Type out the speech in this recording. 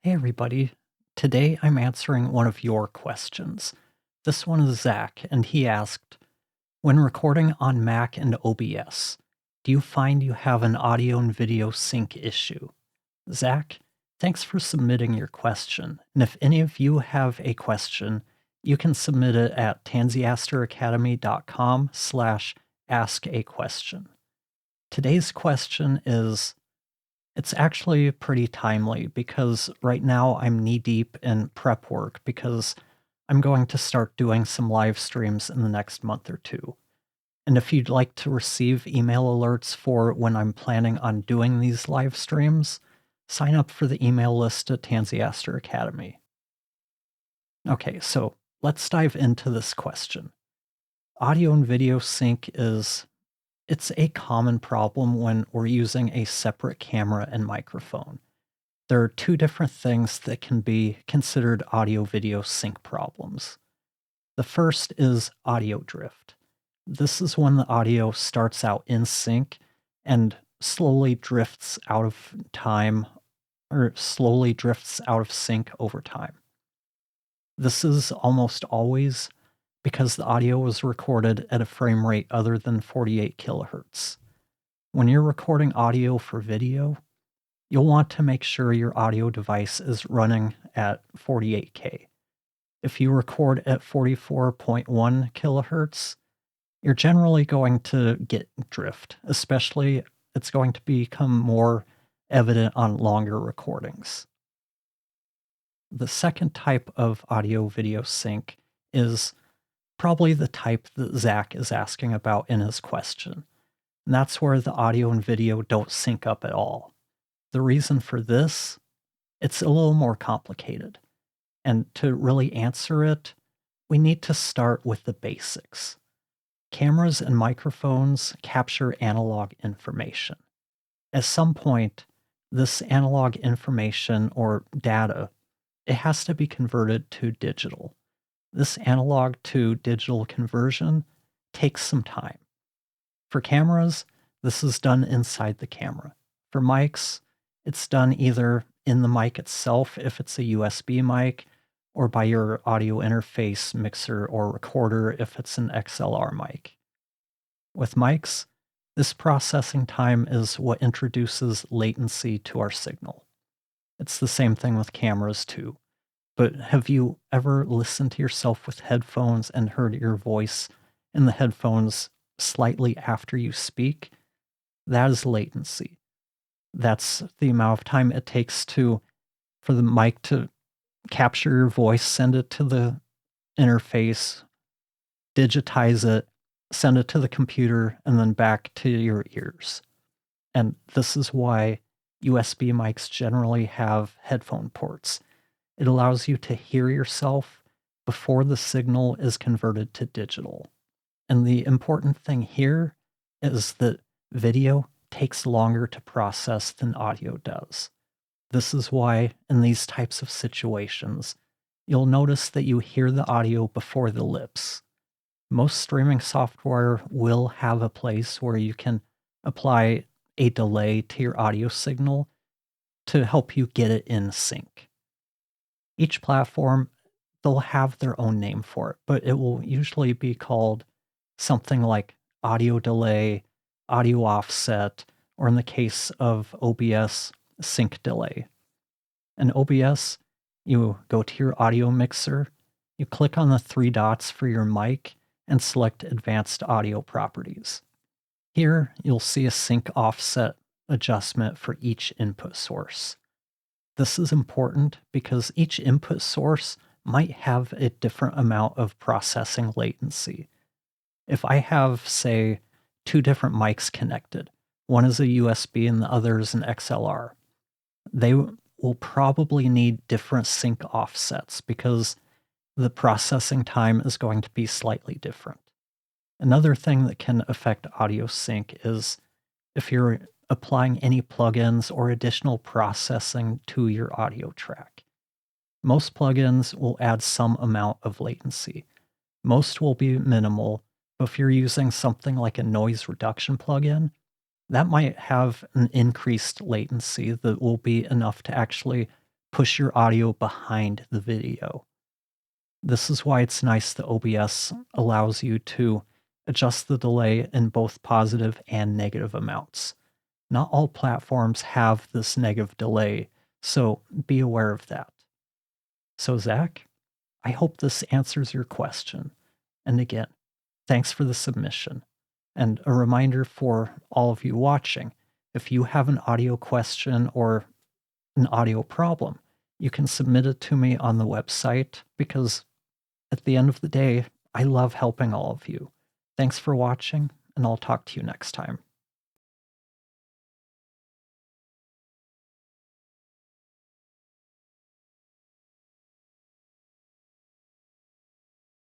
Hey everybody. Today I'm answering one of your questions. This one is Zach, and he asked, when recording on Mac and OBS, do you find you have an audio and video sync issue? Zach, thanks for submitting your question. And if any of you have a question, you can submit it at tansiasteracademy.com/ask-a-question. Today's question is, it's actually pretty timely because right now I'm knee deep in prep work because I'm going to start doing some live streams in the next month or two. And if you'd like to receive email alerts for when I'm planning on doing these live streams, sign up for the email list at Tansy Aster Academy. Okay, so let's dive into this question. Audio and video sync it's a common problem when we're using a separate camera and microphone. There are two different things that can be considered audio-video sync problems. The first is audio drift. This is when the audio starts out in sync and slowly drifts out of time or slowly drifts out of sync over time. This is almost always because the audio was recorded at a frame rate other than 48 kilohertz. When you're recording audio for video, you'll want to make sure your audio device is running at 48K. If you record at 44.1 kilohertz, you're generally going to get drift, especially it's going to become more evident on longer recordings. The second type of audio video sync is probably the type that Zach is asking about in his question. And that's where the audio and video don't sync up at all. The reason for this, it's a little more complicated. And to really answer it, we need to start with the basics. Cameras and microphones capture analog information. At some point, this analog information or data, it has to be converted to digital. This analog to digital conversion takes some time. For cameras, this is done inside the camera. For mics, it's done either in the mic itself if it's a USB mic, or by your audio interface mixer or recorder if it's an XLR mic. With mics, this processing time is what introduces latency to our signal. It's the same thing with cameras too. But have you ever listened to yourself with headphones and heard your voice in the headphones slightly after you speak? That is latency. That's the amount of time it takes for the mic to capture your voice, send it to the interface, digitize it, send it to the computer, and then back to your ears. And this is why USB mics generally have headphone ports. It allows you to hear yourself before the signal is converted to digital. And the important thing here is that video takes longer to process than audio does. This is why, in these types of situations, you'll notice that you hear the audio before the lips. Most streaming software will have a place where you can apply a delay to your audio signal to help you get it in sync. Each platform, they'll have their own name for it, but it will usually be called something like audio delay, audio offset, or in the case of OBS, sync delay. In OBS, you go to your audio mixer, you click on the three dots for your mic, and select Advanced Audio Properties. Here, you'll see a sync offset adjustment for each input source. This is important because each input source might have a different amount of processing latency. If I have, say, two different mics connected, one is a USB and the other is an XLR, they will probably need different sync offsets because the processing time is going to be slightly different. Another thing that can affect audio sync is if you're applying any plugins or additional processing to your audio track. Most plugins will add some amount of latency. Most will be minimal, but if you're using something like a noise reduction plugin, that might have an increased latency that will be enough to actually push your audio behind the video. This is why it's nice that OBS allows you to adjust the delay in both positive and negative amounts. Not all platforms have this negative delay, so be aware of that. So, Zach, I hope this answers your question. And again, thanks for the submission. And a reminder for all of you watching, if you have an audio question or an audio problem, you can submit it to me on the website because at the end of the day, I love helping all of you. Thanks for watching, and I'll talk to you next time.